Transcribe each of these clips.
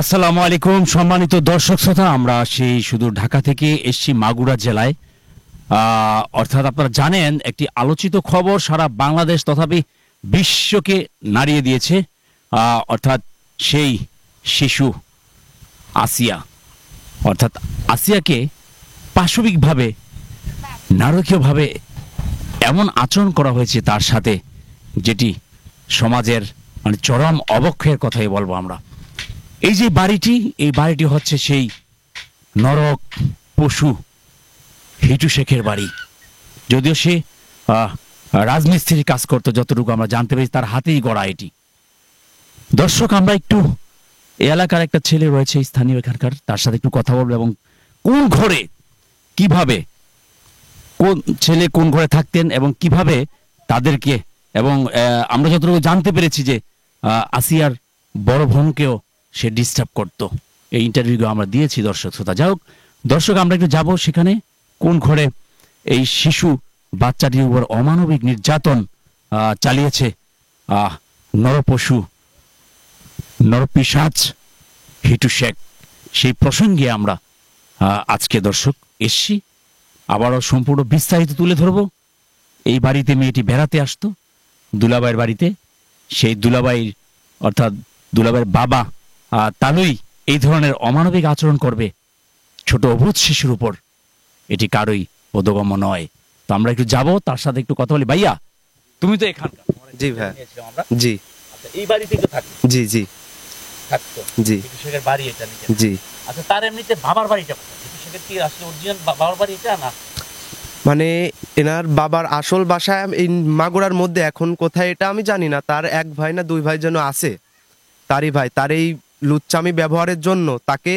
আসসালামু আলাইকুম সম্মানিত দর্শক শ্রোতা, আমরা সেই সুদূর ঢাকা থেকে এসছি মাগুরা জেলায়। অর্থাৎ আপনারা জানেন একটি আলোচিত খবর সারা বাংলাদেশ তথাপি বিশ্বকে নাড়িয়ে দিয়েছে। অর্থাৎ সেই শিশু আসিয়া, অর্থাৎ আসিয়াকে পাশবিকভাবে নারকীয়ভাবে এমন আচরণ করা হয়েছে তার সাথে, যেটি সমাজের চরম অবক্ষয়ের কথাই বলবো আমরা। এই যে বাড়িটি, এই বাড়িটি হচ্ছে সেই নরক পশু হিটু শেখের বাড়ি। যদিও সে রাজমিস্ত্রির কাজ করতো, যতটুকু আমরা জানতে পেরেছি তার হাতেই গড়া এটি। দর্শক, আমরা একটু এই এলাকার একটা ছেলে রয়েছে স্থানীয় এখানকার, তার সাথে একটু কথা বলবো এবং কোন ঘরে কিভাবে কোন ছেলে কোন ঘরে থাকতেন এবং কিভাবে তাদেরকে, এবং আমরা যতটুকু জানতে পেরেছি যে আসিয়ার বড় বোনকেও সে ডিস্টার্ব করতো। এই ইন্টারভিউ আমরা দিয়েছি দর্শক শ্রোতা। যাই হোক দর্শক, আমরা একটু যাবো সেখানে কোন ঘরে এই শিশু বাচ্চাটির উপর অমানবিক নির্যাতন চালিয়েছে নরপশু নরপিশাচ হিটু শেখ। সেই প্রসঙ্গে আমরা আজকে দর্শক এসছি, আবারও সম্পূর্ণ বিস্তারিত তুলে ধরবো। এই বাড়িতে মেয়েটি বেড়াতে আসতো দুলাভাইয়ের বাড়িতে। সেই দুলাভাইয়ের অর্থাৎ দুলাভাইয়ের বাবা তালুই এই ধরনের অমানবিক আচরণ করবে ছোট অবুধ শিশুর উপর, এটি কারোই বোধগম্য নয়। তো আমরা একটু যাব, তার সাথে একটু কথা বলি। ভাইয়া, তুমি তো এখানকার? জি ভাই, জি। আচ্ছা, এই বাড়িতে তো থাকতো? জি জি থাকতো, জি শেখের বাড়ি এটা নাকি? জি। আচ্ছা, তার এমনিতে বাবার বাড়িটা কোথায়? শেখের কি আসলে অরিজিনাল বাবার বাড়ি এটা না? মানে এনার বাবার আসল বাসা এই মাগুরার মধ্যে, এখন কোথায় এটা আমি জানি না। তার এক ভাই না দুই ভাই যেন আছে, তারই ভাই তার এই লুচ্চামি ব্যবহারের জন্য তাকে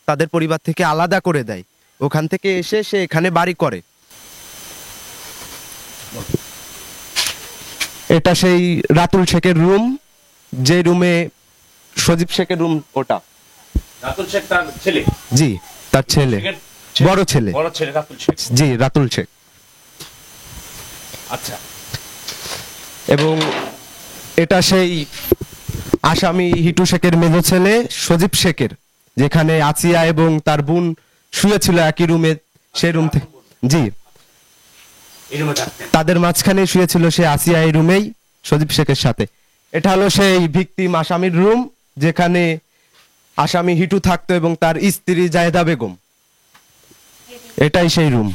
তাদের পরিবার থেকে আলাদা করে দেয়। ওখান থেকে এসে সে এখানে বাড়ি করে। এটা সেই রাতুল শেখের রুম, যে রুমে সজীব শেখের রুম ওটা। রাতুল শেখ তার ছেলে? জি, তার ছেলে, বড় ছেলে। বড় ছেলে রাতুল শেখ? জি, রাতুল শেখ। আচ্ছা। এবং এটা সেই আসামি হিটু শেখের মেজো ছেলে সজীব শেখের, যেখানে আসিয়া এবং তার বোন শুয়েছিল একই রুমে। সেই রুম থেকে, জি, তাদের মাঝখানে শুয়েছিল সে আসিয়া এই রুমেই সজীব শেখের সাথে। এটা হলো সেই ভিকটিম আসামির রুম, যেখানে আসামি হিটু থাকতো এবং তার স্ত্রী জায়েদা বেগম। এটাই সেই রুম।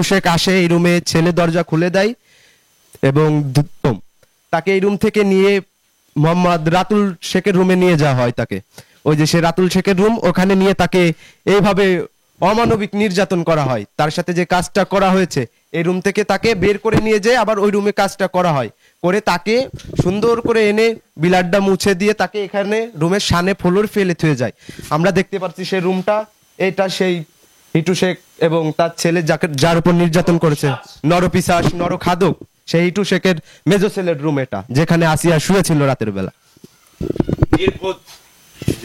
শেখ আসে এই রুমে, ছেলে দরজা খুলে দেয় এবং তাকে এই রুম থেকে নিয়ে মোহাম্মদ রাতুল শেখের রুমে নিয়ে যাওয়া হয়। তাকে ওই যে সে রাতুল শেখের রুম, ওখানে নিয়ে তাকে এইভাবে অমানবিক নির্যাতন করা হয়। তার সাথে যে কাজটা করা হয়েছে, এই রুম থেকে তাকে বের করে নিয়ে যেয়ে আবার ওই রুমে কাজটা করা হয়, করে তাকে সুন্দর করে এনে বিলাড্ডা মুছে দিয়ে তাকে এখানে রুমের সামনে ফ্লোর ফেলে থুয়ে যায়। আমরা দেখতে পাচ্ছি সেই রুমটা, এটা সেই হিটু শেখ এবং তার ছেলে যার উপর নির্যাতন করেছে, নরপিশাচ নরখাদক, সেই হিটু শেখের মেজো ছেলের রুম এটা, যেখানে আসিয়া শুয়েছিল রাতের বেলা।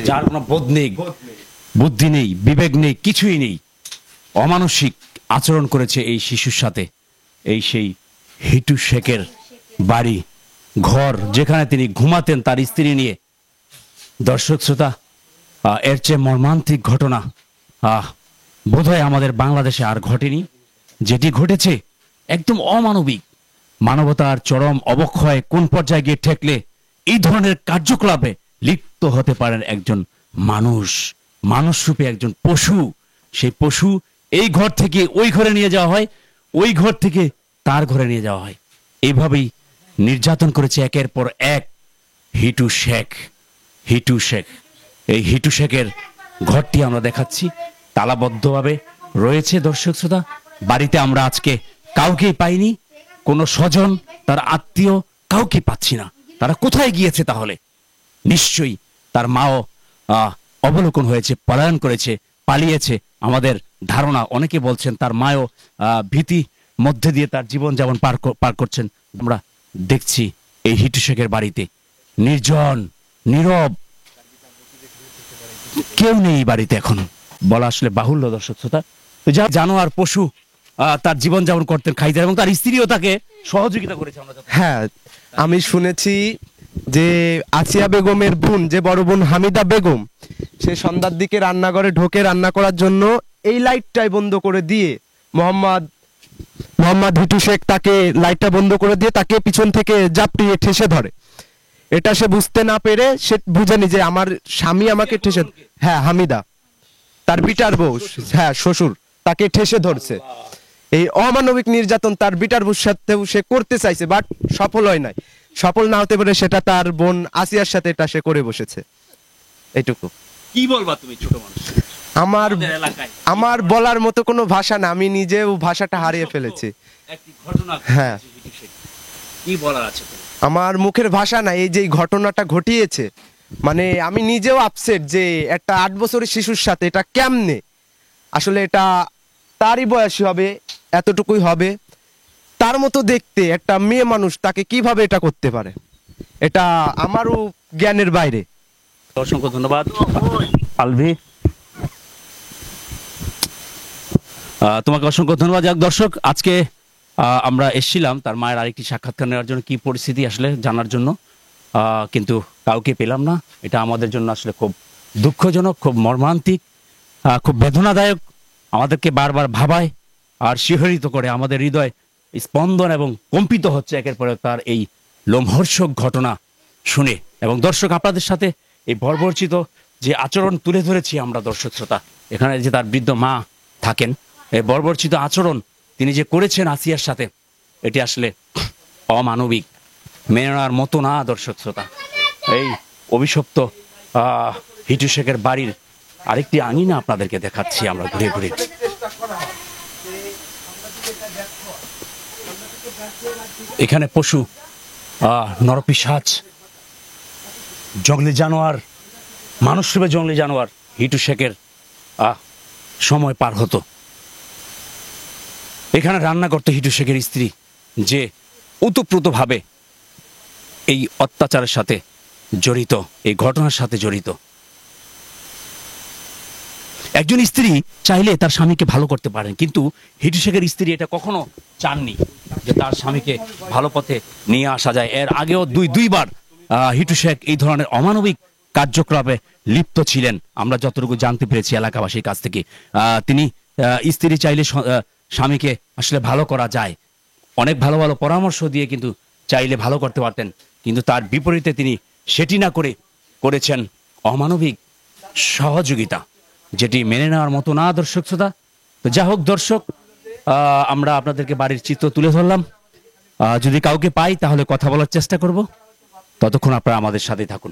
যার কোনো বোধ নেই, বুদ্ধি নেই, বিবেক নেই, কিছুই নেই, অমানসিক আচরণ করেছে এই শিশুর সাথে। এই সেই হিটু শেখের বাড়ি ঘর, যেখানে তিনি ঘুমাতেন তার স্ত্রী নিয়ে। দর্শক শ্রোতা, এর চেয়ে মর্মান্তিক ঘটনা বোধহয় আমাদের বাংলাদেশে আর ঘটেনি। যেটি ঘটেছে একদম অমানবিক, মানবতার চরম অবক্ষয় কোন পর্যায়ে গিয়ে ঠেকলে এই ধরনের কার্যকলাপে লিপ্ত হতে পারেন একজন মানুষ, মানুষরূপে একজন পশু। সেই পশু এই ঘর থেকে ওই ঘরে নিয়ে যাওয়া হয়, ওই ঘর থেকে তার ঘরে নিয়ে যাওয়া হয়। এইভাবেই নির্যাতন করেছে একের পর এক হিটু শেখ। হিটু শেখ, এই হিটু শেখের ঘরটি আমরা দেখাচ্ছি, তালাবদ্ধভাবে রয়েছে। দর্শক শ্রোতা, বাড়িতে আমরা আজকে কাউকেই পাইনি, কোনো স্বজন তার আত্মীয় কাউকে পাচ্ছি না। তারা কোথায় গিয়েছে তাহলে? নিশ্চয়ই তার মাও অবলোকন হয়েছে, পলায়ন করেছে, পালিয়েছে। আমাদের ধারণা, অনেকে বলছেন তার মাও ভীতি মধ্যে দিয়ে তার জীবন যেমন পার করছেন। আমরা দেখছি এই হিটু শেখের বাড়িতে নির্জন, নীরব, কেউ নেই এই বাড়িতে এখন, বলা আসলে বাহুল্য। দর্শক শ্রোতা, যা জানোয়ার পশু তার জীবন যাপন করতেন, খাইতেন এবং তার স্ত্রীও তাকে সহযোগিতা করেছে। হ্যাঁ, আমি শুনেছি যে আসিয়া বেগমের বোন, যে বড় বোন হামিদা বেগম, সে সন্ধ্যার দিকে রান্নাঘরে ঢোকে রান্না করার জন্য, এই লাইটটাই বন্ধ করে দিয়ে মোহাম্মদ হিটু শেখ তাকে লাইটটা বন্ধ করে দিয়ে তাকে পিছন থেকে জাপটিয়ে ঠেসে ধরে। এটা সে বুঝতে না পেরে সে বুঝেনি যে আমার স্বামী আমাকে ঠেসে, হ্যাঁ হামিদা তার বিটার বউ, হ্যাঁ শ্বশুর তাকে ঠেসে ধরছে। এই অমানবিক নির্যাতন তার বিটার বউর সাথেও সে করতে চাইছে, বাট সফল হয় নাই। সফল না হতে পারে সেটা তার বোন আসিয়ার সাথে এটা সে করে বসেছে। এইটুকু। কি বলবা তুমি ছোট মানুষ? আমার আমাদের এলাকায় আমার বলার মতো কোনো ভাষা না, আমি নিজেও ভাষাটা হারিয়ে ফেলেছি। একটি ঘটনা হ্যাঁ। ঘটেছে হিটু শেখ। কি বলার আছে তোমার? আমার মুখের ভাষা না, এই যে এই ঘটনাটা ঘটিয়েছে, মানে আমি নিজেও আপসেট যে একটা 8 বছরের শিশুর সাথে এটা কেমনে, আসলে এটা তারই বয়সী হবে, এতটুকুই হবে, তার মতো দেখতে একটা মেয়ে মানুষ তাকে কিভাবে এটা করতে পারে, এটা আমারও জ্ঞানের বাইরে। অসংখ্য ধন্যবাদ আলভি, তোমাকে অসংখ্য ধন্যবাদ। যাক দর্শক, আজকে আমরা এসেছিলাম তার মায়ের আরেকটি সাক্ষাৎকার নেওয়ার জন্য, কি পরিস্থিতি আসলে জানার জন্য, কিন্তু কাউকে পেলাম না। এটা আমাদের জন্য আসলে খুব দুঃখজনক, খুব মর্মান্তিক, খুব বেদনাদায়ক, আমাদেরকে বারবার ভাবায় আর শিহরিত করে, আমাদের হৃদয় স্পন্দন এবং কম্পিত হচ্ছে একের পর এক তার এই লোমহর্ষক ঘটনা শুনে। এবং দর্শক, আপনাদের সাথে এই বর্বরচিত যে আচরণ তুলে ধরেছি আমরা দর্শক শ্রোতা, এখানে যে তার বৃদ্ধ মা থাকেন, এই বর্বরচিত আচরণ তিনি যে করেছেন আসিয়ার সাথে, এটি আসলে অমানবিক, মেনে নেওয়ার মতো না দর্শক শ্রোতা। এই অভিশপ্ত হিটু শেখের বাড়ির আরেকটি আঙিনা আপনাদেরকে দেখাচ্ছি আমরা ঘুরে ঘুরে। এখানে পশু, নরপিশাচ, জঙ্গলি জানোয়ার, মানুষ রূপে জঙ্গলি জানোয়ার হিটু শেখের সময় পার হতো। এখানে রান্না করতো হিটু শেখের স্ত্রী, যে ওতপ্রোতভাবে এই অত্যাচারের সাথে জড়িত, এই ঘটনার সাথে জড়িত। একজন স্ত্রী চাইলে তার স্বামীকে ভালো করতে পারেন, কিন্তু হিটু শেখের স্ত্রী এটা কখনো চাননি যে তার স্বামীকে ভালো পথে নিয়ে আসা যায়। এর আগেও দুইবার হিটু শেখ এই ধরনের অমানবিক কার্যক্রমে লিপ্ত ছিলেন, আমরা যতটুকু জানতে পেরেছি এলাকাবাসীর কাছ থেকে। তিনি স্ত্রী চাইলে স্বামীকে আসলে ভালো করা যায়, অনেক ভালো ভালো পরামর্শ দিয়ে কিন্তু চাইলে ভালো করতে পারতেন, কিন্তু তার বিপরীতে তিনি সেটি না করে করেছেন অমানবিক সহযোগিতা, যেটি মেনে নেওয়ার মতো না দর্শক শ্রোতা। তো যা হোক দর্শক, আমরা আপনাদেরকে বাড়ির চিত্র তুলে ধরলাম। যদি কাউকে পাই তাহলে কথা বলার চেষ্টা করব, ততক্ষণ আপনারা আমাদের সাথে থাকুন।